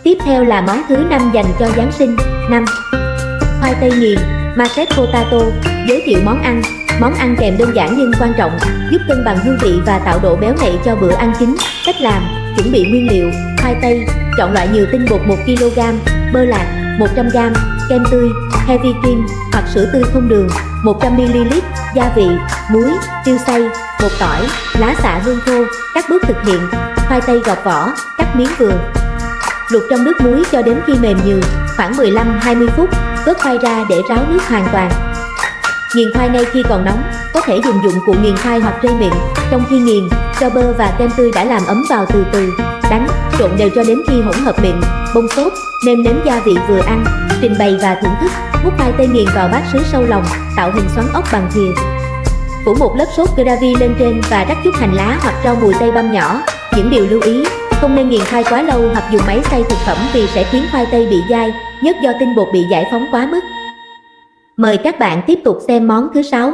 Tiếp theo là món thứ 5 dành cho Giáng sinh. 5. Khoai tây nghiền, mashed potato. Giới thiệu món ăn. Món ăn kèm đơn giản nhưng quan trọng, giúp cân bằng hương vị và tạo độ béo ngậy cho bữa ăn chính. Cách làm: chuẩn bị nguyên liệu: khoai tây, chọn loại nhiều tinh bột 1kg, bơ lạc 100g, kem tươi, heavy cream hoặc sữa tươi không đường 100ml, gia vị: muối, tiêu xay, bột tỏi, lá xạ hương khô. Các bước thực hiện: khoai tây gọt vỏ, cắt miếng vừa. Luộc trong nước muối cho đến khi mềm nhừ, khoảng 15-20 phút, vớt khoai ra để ráo nước hoàn toàn. Nghiền khoai ngay khi còn nóng, có thể dùng dụng cụ nghiền khoai hoặc rây miệng. Trong khi nghiền, cho bơ và kem tươi đã làm ấm vào từ từ, đánh, trộn đều cho đến khi hỗn hợp mịn, bông xốp, nêm nếm gia vị vừa ăn, trình bày và thưởng thức. Múc khoai tây nghiền vào bát sứ sâu lòng, tạo hình xoắn ốc bằng thìa. Phủ một lớp sốt gravy lên trên và rắc chút hành lá hoặc rau mùi tây băm nhỏ. Những điều lưu ý: không nên nghiền khoai quá lâu hoặc dùng máy xay thực phẩm vì sẽ khiến khoai tây bị dai, nhất do tinh bột bị giải phóng quá mức. Mời các bạn tiếp tục xem món thứ 6.